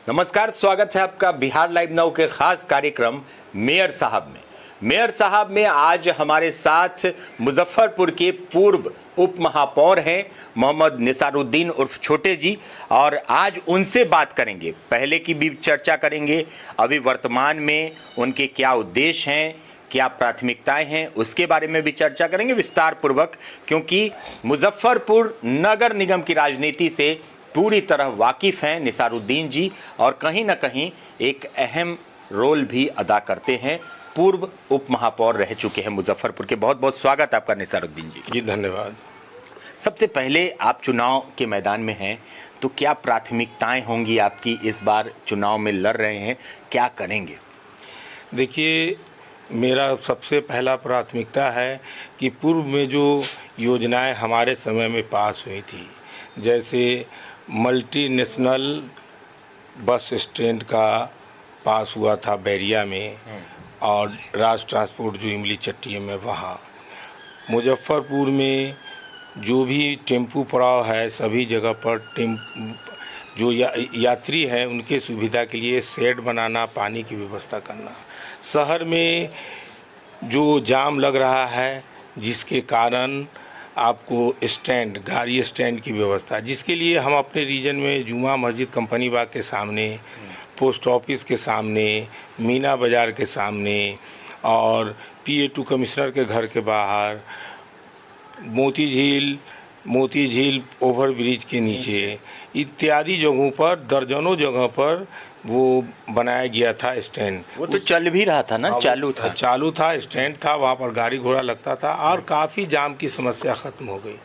नमस्कार, स्वागत है आपका बिहार लाइव नाउ के खास कार्यक्रम मेयर साहब में। मेयर साहब में आज हमारे साथ मुजफ्फरपुर के पूर्व उप महापौर हैं मोहम्मद निसारुद्दीन उर्फ छोटे जी, और आज उनसे बात करेंगे। पहले की भी चर्चा करेंगे, अभी वर्तमान में उनके क्या उद्देश्य हैं, क्या प्राथमिकताएं हैं, उसके बारे में भी चर्चा करेंगे विस्तार पूर्वक, क्योंकि मुजफ्फरपुर नगर निगम की राजनीति से पूरी तरह वाकिफ हैं निसारुद्दीन जी, और कहीं ना कहीं एक अहम रोल भी अदा करते हैं। पूर्व उप महापौर रह चुके हैं मुजफ्फरपुर के। बहुत बहुत स्वागत आपका निसारुद्दीन जी। जी धन्यवाद। सबसे पहले, आप चुनाव के मैदान में हैं, तो क्या प्राथमिकताएं होंगी आपकी? इस बार चुनाव में लड़ रहे हैं, क्या करेंगे? देखिए, मेरा सबसे पहला प्राथमिकता है कि पूर्व में जो योजनाएं हमारे समय में पास हुई थी, जैसे मल्टीनेशनल बस स्टैंड का पास हुआ था बैरिया में, और राज ट्रांसपोर्ट जो इमली चट्टी में, वहाँ मुजफ्फरपुर में जो भी टेम्पू पड़ाव है, सभी जगह पर जो यात्री हैं उनके सुविधा के लिए शेड बनाना, पानी की व्यवस्था करना। शहर में जो जाम लग रहा है, जिसके कारण आपको स्टैंड, गाड़ी स्टैंड की व्यवस्था, जिसके लिए हम अपने रीजन में जुमा मस्जिद कंपनी बाग के सामने, पोस्ट ऑफिस के सामने, मीना बाज़ार के सामने और PA2 कमिश्नर के घर के बाहर, मोती झील ओवर ब्रिज के नीचे इत्यादि जगहों पर, दर्जनों जगह पर वो बनाया गया था स्टैंड। वो तो चल भी रहा था ना, चालू था, स्टैंड था, वहाँ पर गाड़ी घोड़ा लगता था और काफ़ी जाम की समस्या ख़त्म हो गई।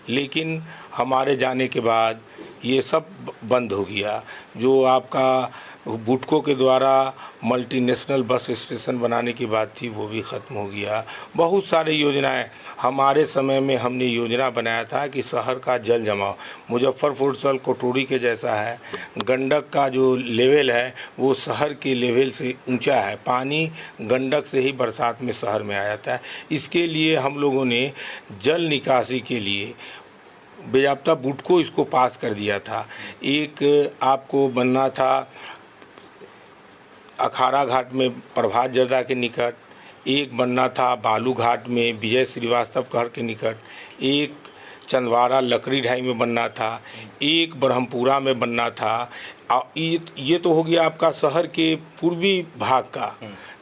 लेकिन हमारे जाने के बाद ये सब बंद हो गया। जो आपका बुटको के द्वारा मल्टीनेशनल बस स्टेशन बनाने की बात थी, वो भी ख़त्म हो गया। बहुत सारे योजनाएं हमारे समय में हमने योजना बनाया था कि शहर का जल जमाव, मुजफ्फरपुर सल कोटोरी के जैसा है, गंडक का जो लेवल है वो शहर के लेवल से ऊंचा है। पानी गंडक से ही बरसात में शहर में आ जाता है। इसके लिए हम लोगों ने जल निकासी के लिए बेजाब्ता बुटको इसको पास कर दिया था। एक आपको बनना था अखाड़ा घाट में प्रभात जर्दा के निकट, एक बनना था बालू घाट में विजय श्रीवास्तव घर के निकट, एक चंदवाड़ा लकड़ी ढाई में बनना था, एक ब्रह्मपुरा में बनना था। ये तो हो गया आपका शहर के पूर्वी भाग का,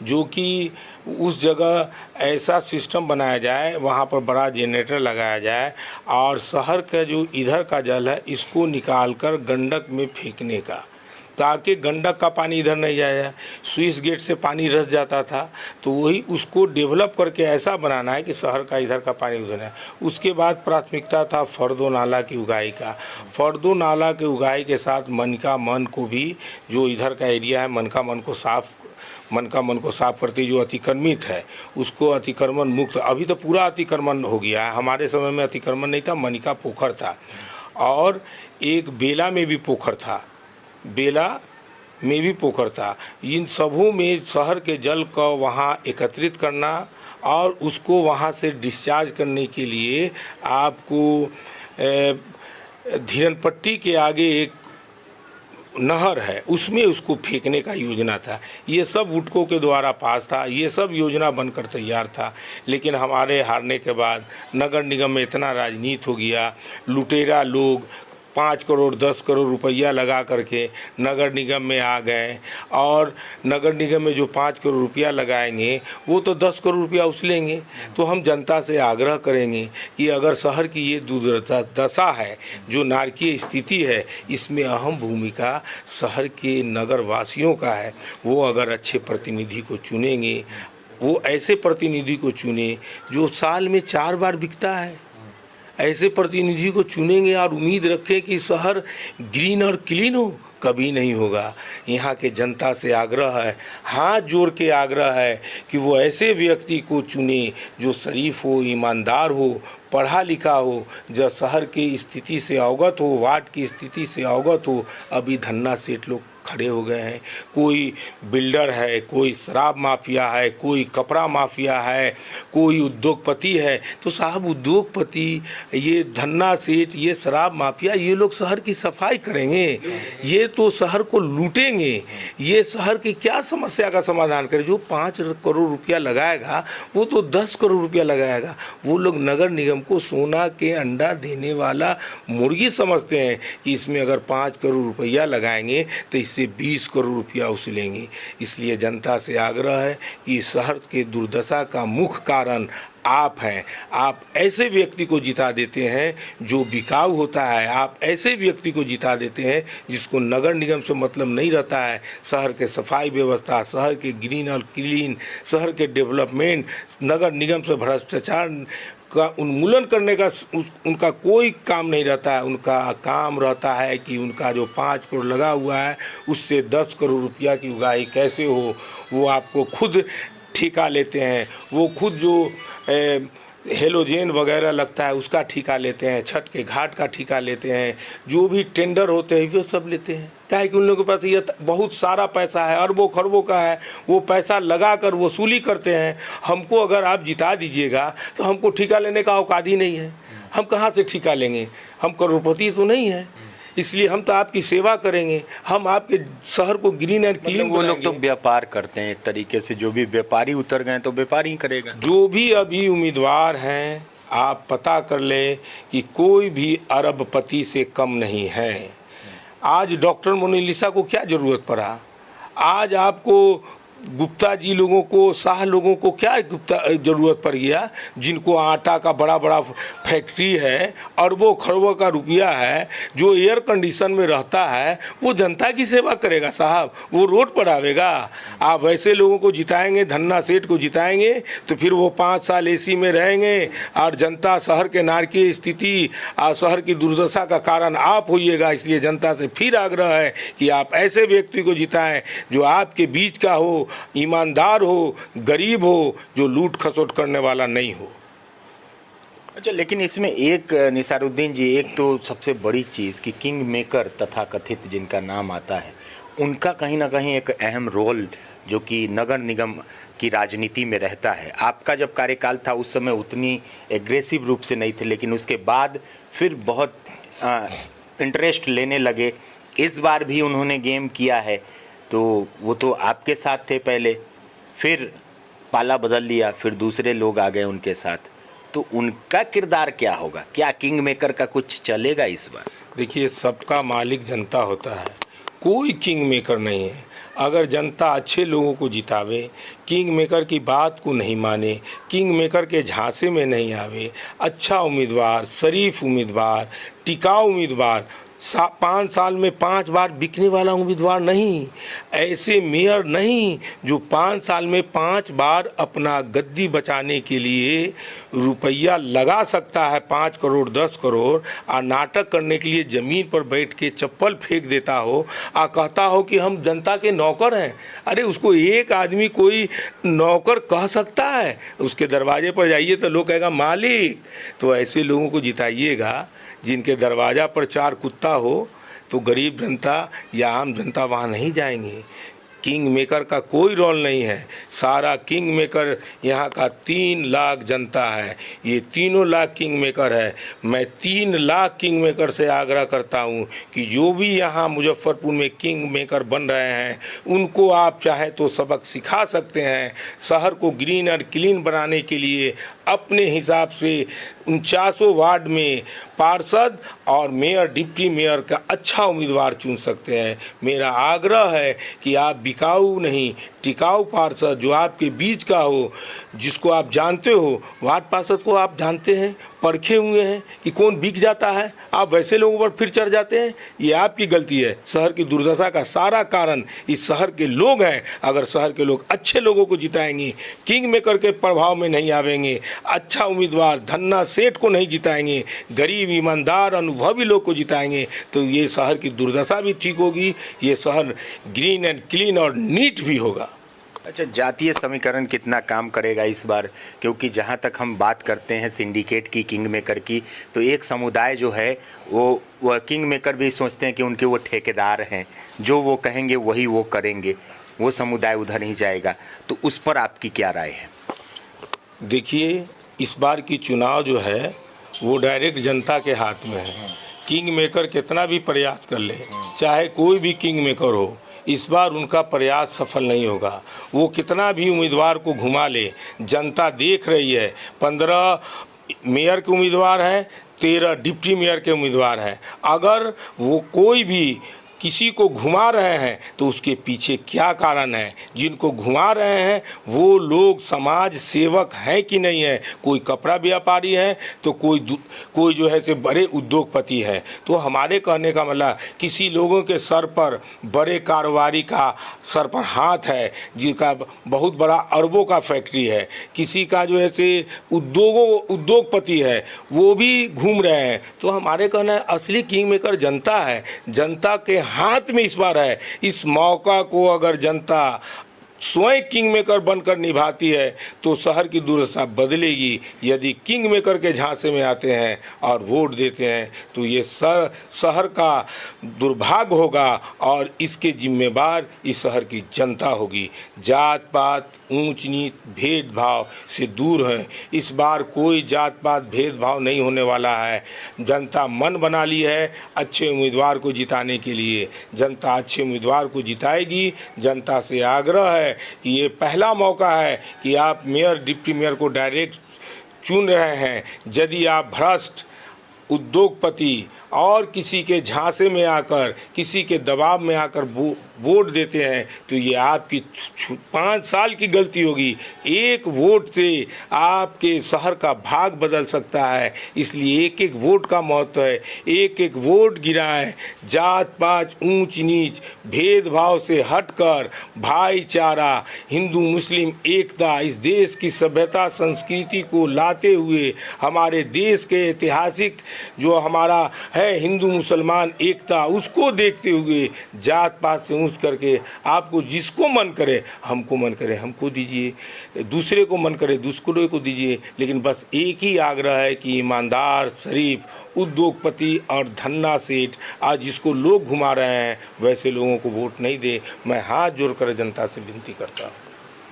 जो कि उस जगह ऐसा सिस्टम बनाया जाए, वहाँ पर बड़ा जनरेटर लगाया जाए और शहर का जो इधर का जल है इसको निकाल कर गंडक में फेंकने का, ताकि गंडक का पानी इधर नहीं जाए। स्विच गेट से पानी रस जाता था, तो वही उसको डेवलप करके ऐसा बनाना है कि शहर का इधर का पानी उधर है। उसके बाद प्राथमिकता था फर्दो नाला की उगाही का। फर्दो नाला के उगाही के साथ मनका मन को भी, जो इधर का एरिया है, मनका मन को साफ करते, जो अतिक्रमित है उसको अतिक्रमण मुक्त। अभी तो पूरा अतिक्रमण हो गया है, हमारे समय में अतिक्रमण नहीं था, मनिका पोखर था और एक बेला में भी पोखर था। इन सबों में शहर के जल को वहाँ एकत्रित करना और उसको वहाँ से डिस्चार्ज करने के लिए आपको धीरनपट्टी के आगे एक नहर है, उसमें उसको फेंकने का योजना था। ये सब बुटको के द्वारा पास था, ये सब योजना बनकर तैयार था। लेकिन हमारे हारने के बाद नगर निगम में इतना राजनीति हो गया, लुटेरा लोग 5 करोड़ 10 करोड़ रुपया लगा करके नगर निगम में आ गए, और नगर निगम में जो 5 करोड़ रुपया लगाएंगे वो तो 10 करोड़ रुपया उछलेंगे। तो हम जनता से आग्रह करेंगे कि अगर शहर की ये दुर्दशा है, जो नारकीय स्थिति है, इसमें अहम भूमिका शहर के नगर वासियों का है। वो अगर अच्छे प्रतिनिधि को चुनेंगे, वो ऐसे प्रतिनिधि को चुने जो साल में 4 बार बिकता है, ऐसे प्रतिनिधि को चुनेंगे और उम्मीद रखें कि शहर ग्रीन और क्लीन हो, कभी नहीं होगा। यहाँ के जनता से आग्रह है, हाथ जोड़ के आग्रह है कि वो ऐसे व्यक्ति को चुने जो शरीफ हो, ईमानदार हो, पढ़ा लिखा हो, जो शहर की स्थिति से अवगत हो, वार्ड की स्थिति से अवगत हो। अभी धन्ना सेठ लोग खड़े हो गए हैं। कोई बिल्डर है, कोई शराब माफिया है, कोई कपड़ा माफिया है, कोई उद्योगपति है। तो साहब उद्योगपति, ये धन्ना सेठ, ये शराब माफिया, ये लोग शहर की सफाई करेंगे? ये तो शहर को लूटेंगे। ये शहर की क्या समस्या का समाधान करे? जो 5 करोड़ रुपया लगाएगा वो तो 10 करोड़ रुपया लगाएगा। वो लोग नगर निगम को सोना के अंडा देने वाला मुर्गी समझते हैं कि इसमें अगर 5 करोड़ रुपया लगाएंगे तो इससे 20 करोड़ रुपया वसूलेंगे। इसलिए जनता से आग्रह है कि शहर के दुर्दशा का मुख्य कारण आप हैं। आप ऐसे व्यक्ति को जिता देते हैं जो बिकाऊ होता है। आप ऐसे व्यक्ति को जिता देते हैं जिसको नगर निगम से मतलब नहीं रहता है। शहर के सफाई व्यवस्था, शहर के ग्रीन और क्लीन, शहर के डेवलपमेंट, नगर निगम से भ्रष्टाचार का उन्मूलन करने का उनका कोई काम नहीं रहता है। उनका काम रहता है कि उनका जो 5 करोड़ लगा हुआ है उससे 10 करोड़ रुपया की उगाही कैसे हो, वो आपको खुद ठेका लेते हैं। वो खुद जो हेलोजेन वगैरह लगता है उसका ठेका लेते हैं, छठ के घाट का ठेका लेते हैं, जो भी टेंडर होते हैं वो सब लेते हैं। क्या है कि उन लोगों के पास ये बहुत सारा पैसा है, अरबों खरबों का है, वो पैसा लगा कर वसूली करते हैं। हमको अगर आप जिता दीजिएगा तो हमको ठेका लेने का औकात ही नहीं है। हम कहाँ से ठेका लेंगे? हम करोड़पति तो नहीं है। इसलिए हम तो आपकी सेवा करेंगे, हम आपके शहर को ग्रीन एंड क्लीन वो लोग तो व्यापार करते हैं एक तरीके से। जो भी व्यापारी उतर गए तो व्यापारी ही करेगा। जो भी अभी उम्मीदवार हैं, आप पता कर लें कि कोई भी अरबपति से कम नहीं है। आज डॉक्टर मोनालिसा को क्या ज़रूरत पड़ा? आज आपको गुप्ता जी लोगों को, शाह लोगों को क्या गुप्ता ज़रूरत पड़ गया? जिनको आटा का बड़ा बड़ा फैक्ट्री है, अरबों खरबों का रुपया है, जो एयर कंडीशन में रहता है, वो जनता की सेवा करेगा साहब? वो रोड पर आवेगा? आप वैसे लोगों को जिताएंगे, धन्ना सेठ को जिताएंगे तो फिर वो 5 साल एसी में रहेंगे और जनता, शहर के नारकीय स्थिति और शहर की दुर्दशा का कारण आप होइएगा। इसलिए जनता से फिर आग्रह है कि आप ऐसे व्यक्ति को जिताएं जो आपके बीच का हो, ईमानदार हो, गरीब हो, जो लूट खसोट करने वाला नहीं हो। अच्छा, लेकिन इसमें एक निसारुद्दीन जी, एक तो सबसे बड़ी चीज़ कि किंग मेकर तथा कथित जिनका नाम आता है, उनका कहीं ना कहीं एक अहम रोल जो कि नगर निगम की राजनीति में रहता है। आपका जब कार्यकाल था उस समय उतनी एग्रेसिव रूप से नहीं थे, लेकिन उसके बाद फिर बहुत इंटरेस्ट लेने लगे। इस बार भी उन्होंने गेम किया है, तो वो तो आपके साथ थे पहले, फिर पाला बदल लिया, फिर दूसरे लोग आ गए उनके साथ। तो उनका किरदार क्या होगा? क्या किंग मेकर का कुछ चलेगा इस बार? देखिए, सबका मालिक जनता होता है, कोई किंग मेकर नहीं है। अगर जनता अच्छे लोगों को जितावे, किंग मेकर की बात को नहीं माने, किंग मेकर के झांसे में नहीं आवे, अच्छा उम्मीदवार, शरीफ उम्मीदवार, टिकाऊ उम्मीदवार, 5 साल में 5 बार बिकने वाला उम्मीदवार नहीं, ऐसे मेयर नहीं जो 5 साल में 5 बार अपना गद्दी बचाने के लिए रुपया लगा सकता है, 5 करोड़ 10 करोड़, और नाटक करने के लिए ज़मीन पर बैठ के चप्पल फेंक देता हो और कहता हो कि हम जनता के नौकर हैं। अरे उसको एक आदमी कोई नौकर कह सकता है? उसके दरवाजे पर जाइए तो लोग कहेगा मालिक। तो ऐसे लोगों को जिताइएगा जिनके दरवाज़ा पर 4 कुत्ता हो, तो गरीब जनता या आम जनता वहाँ नहीं जाएंगे। किंग मेकर का कोई रोल नहीं है। सारा किंग मेकर यहाँ का 3 लाख जनता है। ये 3 लाख किंग मेकर है। मैं 3 लाख किंग मेकर से आग्रह करता हूँ कि जो भी यहाँ मुजफ्फरपुर में किंग मेकर बन रहे हैं उनको आप चाहे तो सबक सिखा सकते हैं। शहर को ग्रीन और क्लीन बनाने के लिए अपने हिसाब से 49 वार्ड में पार्षद और मेयर, डिप्टी मेयर का अच्छा उम्मीदवार चुन सकते हैं। मेरा आग्रह है कि आप बिकाऊ नहीं, टिकाऊ पार्षद जो आपके बीच का हो, जिसको आप जानते हो, वार्ड पार्षद को आप जानते हैं, परखे हुए हैं कि कौन बिक जाता है, आप वैसे लोगों पर फिर चढ़ जाते हैं। ये आपकी गलती है। शहर की दुर्दशा का सारा कारण इस शहर के लोग हैं। अगर शहर के लोग अच्छे लोगों को जिताएंगे, किंग मेकर के प्रभाव में नहीं आवेंगे, अच्छा उम्मीदवार धन्ना सेठ को नहीं जिताएंगे, गरीब ईमानदार अनुभवी लोग को जिताएंगे, तो ये शहर की दुर्दशा भी ठीक होगी, ये शहर ग्रीन एंड क्लीन और नीट भी होगा। अच्छा, जातीय समीकरण कितना काम करेगा इस बार? क्योंकि जहाँ तक हम बात करते हैं सिंडिकेट की, किंग मेकर की, तो एक समुदाय जो है वो किंग मेकर भी सोचते हैं कि उनके वो ठेकेदार हैं, जो वो कहेंगे वही वो करेंगे, वो समुदाय उधर नहीं जाएगा। तो उस पर आपकी क्या राय है? देखिए, इस बार की चुनाव जो है वो डायरेक्ट जनता के हाथ में है। किंग मेकर कितना भी प्रयास कर ले, चाहे कोई भी किंग मेकर हो, इस बार उनका प्रयास सफल नहीं होगा। वो कितना भी उम्मीदवार को घुमा ले, जनता देख रही है। 15 मेयर के उम्मीदवार हैं, 13 डिप्टी मेयर के उम्मीदवार हैं। अगर वो कोई भी किसी को घुमा रहे हैं तो उसके पीछे क्या कारण है? जिनको घुमा रहे हैं वो लोग समाज सेवक हैं कि नहीं है? कोई कपड़ा व्यापारी है तो कोई जो है से बड़े उद्योगपति है। तो हमारे कहने का मतलब, किसी लोगों के सर पर बड़े कारोबारी का सर पर हाथ है, जिनका बहुत बड़ा अरबों का फैक्ट्री है, किसी का जो है से उद्योगपति है, वो भी घूम रहे हैं। तो हमारे कहना है असली किंग मेकर जनता है, जनता के हाथ में इस बार है। इस मौका को अगर जनता स्वयं किंग मेकर बनकर निभाती है तो शहर की दुर्दशा बदलेगी। यदि किंग मेकर के झांसे में आते हैं और वोट देते हैं तो ये शहर का दुर्भाग्य होगा और इसके जिम्मेदार इस शहर की जनता होगी। जात पात, ऊंच नीच, भेदभाव से दूर हैं। इस बार कोई जात पात भेदभाव नहीं होने वाला है। जनता मन बना ली है अच्छे उम्मीदवार को जिताने के लिए। जनता अच्छे उम्मीदवार को जिताएगी। जनता से आग्रह है कि ये पहला मौका है कि आप मेयर, डिप्टी मेयर को डायरेक्ट चुन रहे हैं। यदि आप भ्रष्ट, उद्योगपति और किसी के झांसे में आकर, किसी के दबाव में आकर वोट देते हैं तो ये आपकी 5 साल की गलती होगी। एक वोट से आपके शहर का भाग बदल सकता है। इसलिए एक एक वोट का महत्व है। एक एक वोट गिराएं। जात पात, ऊंच नीच, भेदभाव से हटकर भाईचारा, हिंदू मुस्लिम एकता, इस देश की सभ्यता संस्कृति को लाते हुए, हमारे देश के ऐतिहासिक जो हमारा है हिंदू मुसलमान एकता, उसको देखते हुए जात पात से ऊंच करके आपको जिसको मन करे, हमको मन करे हमको दीजिए, दूसरे को मन करे दूसरे को दीजिए। लेकिन बस एक ही आग्रह है कि ईमानदार, शरीफ, उद्योगपति और धन्ना सेठ आज जिसको लोग घुमा रहे हैं वैसे लोगों को वोट नहीं दे। मैं हाथ जोड़कर जनता से विनती करता हूँ।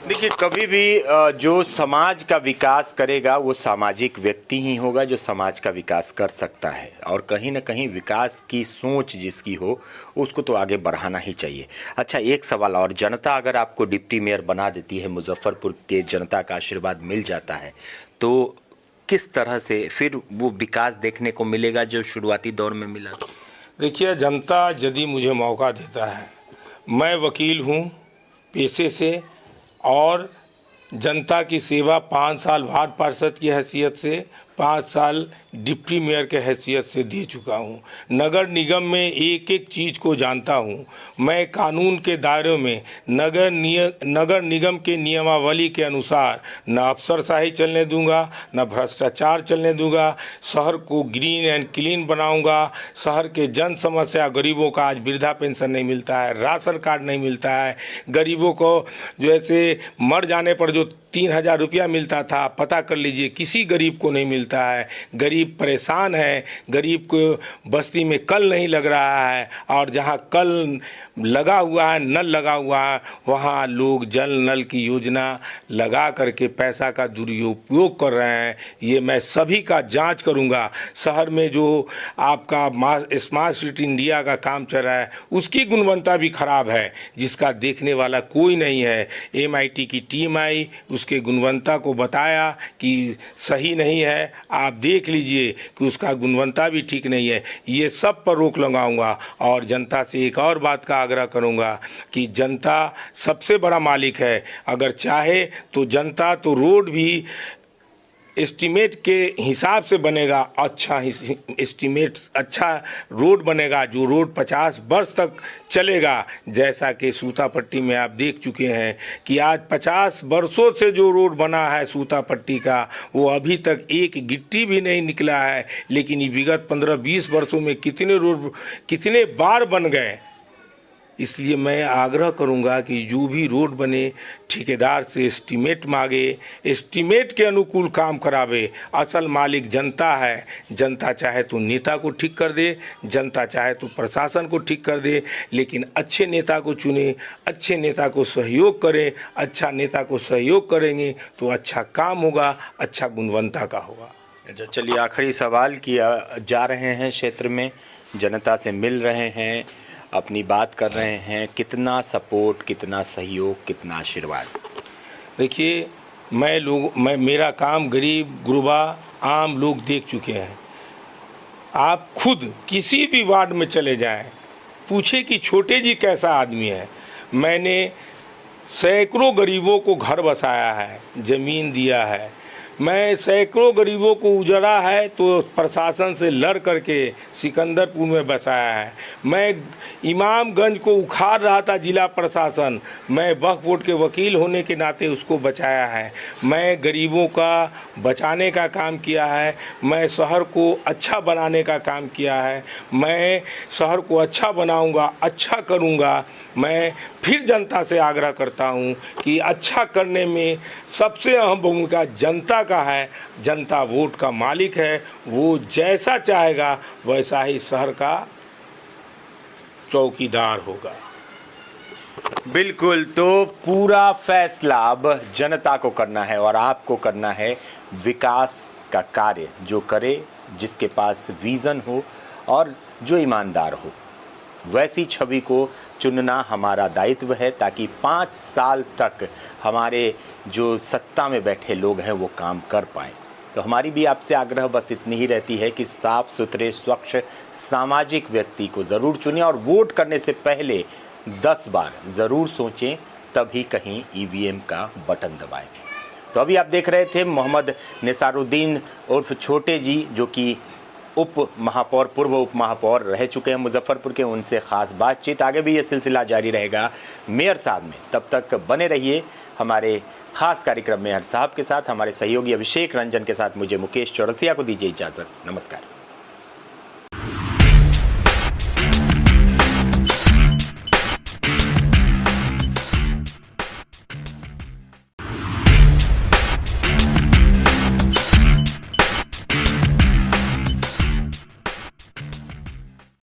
देखिए, कभी भी जो समाज का विकास करेगा वो सामाजिक व्यक्ति ही होगा जो समाज का विकास कर सकता है। और कहीं ना कहीं विकास की सोच जिसकी हो उसको तो आगे बढ़ाना ही चाहिए। अच्छा, एक सवाल और, जनता अगर आपको डिप्टी मेयर बना देती है, मुजफ्फरपुर के जनता का आशीर्वाद मिल जाता है, तो किस तरह से फिर वो विकास देखने को मिलेगा जो शुरुआती दौर में मिला? देखिए, जनता यदि मुझे मौका देता है, मैं वकील हूँ पेशे से और जनता की सेवा 5 साल वार्ड पार्षद की हैसियत से, 5 साल डिप्टी मेयर के हैसियत से दे चुका हूँ। नगर निगम में एक एक चीज़ को जानता हूँ। मैं कानून के दायरे में नगर निगम के नियमावली के अनुसार न अफसरशाही चलने दूंगा, न भ्रष्टाचार चलने दूंगा। शहर को ग्रीन एंड क्लीन बनाऊंगा। शहर के जन समस्या, गरीबों का आज वृद्धा पेंशन नहीं मिलता है, राशन कार्ड नहीं मिलता है, गरीबों को जैसे मर जाने पर जो 3000 रुपया मिलता था, पता कर लीजिए किसी गरीब को नहीं मिलता है। गरीब परेशान है, गरीब को बस्ती में कल नहीं लग रहा है और जहाँ कल लगा हुआ है, नल लगा हुआ है, वहाँ लोग जल नल की योजना लगा करके पैसा का दुरुपयोग कर रहे हैं। ये मैं सभी का जांच करूंगा। शहर में जो आपका स्मार्ट सिटी इंडिया का काम चल रहा है उसकी गुणवत्ता भी खराब है, जिसका देखने वाला कोई नहीं है। MIT की टीम आई, उसके गुणवत्ता को बताया कि सही नहीं है, आप देख लीजिए कि उसका गुणवत्ता भी ठीक नहीं है। ये सब पर रोक लगाऊंगा और जनता से एक और बात का आग्रह करूंगा कि जनता सबसे बड़ा मालिक है। अगर चाहे तो जनता तो रोड भी एस्टीमेट के हिसाब से बनेगा, अच्छा एस्टीमेट, अच्छा रोड बनेगा, जो रोड 50 वर्ष तक चलेगा। जैसा कि सूतापट्टी में आप देख चुके हैं कि आज 50 वर्षों से जो रोड बना है सूतापट्टी का, वो अभी तक एक गिट्टी भी नहीं निकला है। लेकिन ये विगत 15-20 वर्षों में कितने रोड कितने बार बन गए। इसलिए मैं आग्रह करूंगा कि जो भी रोड बने ठेकेदार से एस्टीमेट मांगे, एस्टीमेट के अनुकूल काम करावे। असल मालिक जनता है, जनता चाहे तो नेता को ठीक कर दे, जनता चाहे तो प्रशासन को ठीक कर दे, लेकिन अच्छे नेता को चुने, अच्छे नेता को सहयोग करें। अच्छा नेता को सहयोग करेंगे तो अच्छा काम होगा, अच्छा गुणवत्ता का होगा। अच्छा, चलिए आखिरी सवाल किया जा रहे हैं, क्षेत्र में जनता से मिल रहे हैं, अपनी बात कर रहे हैं, कितना सपोर्ट, कितना सहयोग, कितना आशीर्वाद? देखिए, मैं मेरा काम गरीब गुरबा आम लोग देख चुके हैं। आप खुद किसी भी वार्ड में चले जाएं, पूछे कि छोटे जी कैसा आदमी है। मैंने सैकड़ों गरीबों को घर बसाया है, ज़मीन दिया है, मैं सैकड़ों गरीबों को उजड़ा है तो प्रशासन से लड़ करके सिकंदरपुर में बसाया है। मैं इमामगंज को उखाड़ रहा था जिला प्रशासन, मैं वक्फ बोर्ड के वकील होने के नाते उसको बचाया है। मैं गरीबों का बचाने का काम किया है, मैं शहर को अच्छा बनाने का काम किया है, मैं शहर को अच्छा बनाऊंगा, अच्छा करूंगा। मैं फिर जनता से आग्रह करता हूं कि अच्छा करने में सबसे अहम भूमिका जनता का है। जनता वोट का मालिक है, वो जैसा चाहेगा वैसा ही शहर का चौकीदार होगा। बिल्कुल, तो पूरा फैसला अब जनता को करना है और आपको करना है विकास का कार्य, जो करे, जिसके पास विज़न हो और जो ईमानदार हो, वैसी छवि को चुनना हमारा दायित्व है, ताकि 5 साल तक हमारे जो सत्ता में बैठे लोग हैं वो काम कर पाएँ। तो हमारी भी आपसे आग्रह बस इतनी ही रहती है कि साफ सुथरे, स्वच्छ, सामाजिक व्यक्ति को ज़रूर चुनें और वोट करने से पहले 10 बार ज़रूर सोचें, तभी कहीं ईवीएम का बटन दबाएं। तो अभी आप देख रहे थे मोहम्मद निसारुद्दीन उर्फ छोटे जी, जो कि पूर्व उप महापौर रह चुके हैं मुजफ्फरपुर के। उनसे ख़ास बातचीत, आगे भी ये सिलसिला जारी रहेगा मेयर साहब में। तब तक बने रहिए हमारे ख़ास कार्यक्रम मेयर साहब के साथ। हमारे सहयोगी अभिषेक रंजन के साथ मुझे मुकेश चौरसिया को दीजिए इजाज़त। नमस्कार।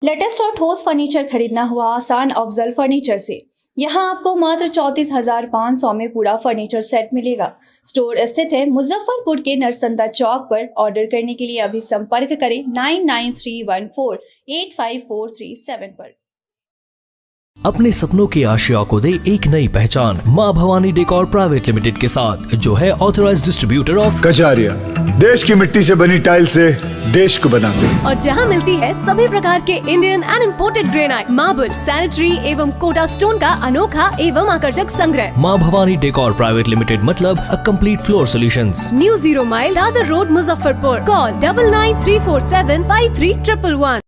लेटेस्ट और ठोस फर्नीचर खरीदना हुआ आसान अफजल फर्नीचर से। यहाँ आपको मात्र 34,500 में पूरा फर्नीचर सेट मिलेगा। स्टोर स्थित है मुजफ्फरपुर के नरसंदा चौक पर। ऑर्डर करने के लिए अभी संपर्क करें 9931485437 पर। अपने सपनों की आशिया को दे एक नई पहचान माँ भवानी डेकोर प्राइवेट लिमिटेड के साथ, जो है ऑथराइज्ड डिस्ट्रीब्यूटर ऑफ कजारिया। देश की मिट्टी से बनी टाइल से देश को बनाते हैं, और जहां मिलती है सभी प्रकार के Indian and imported granite, marble, sanitary एवं कोटा स्टोन का अनोखा एवं आकर्षक संग्रह। माँ भवानी डेकोर प्राइवेट लिमिटेड मतलब a complete floor solutions. New 0 mile Dadar road Muzaffarpur. Call 9934753111।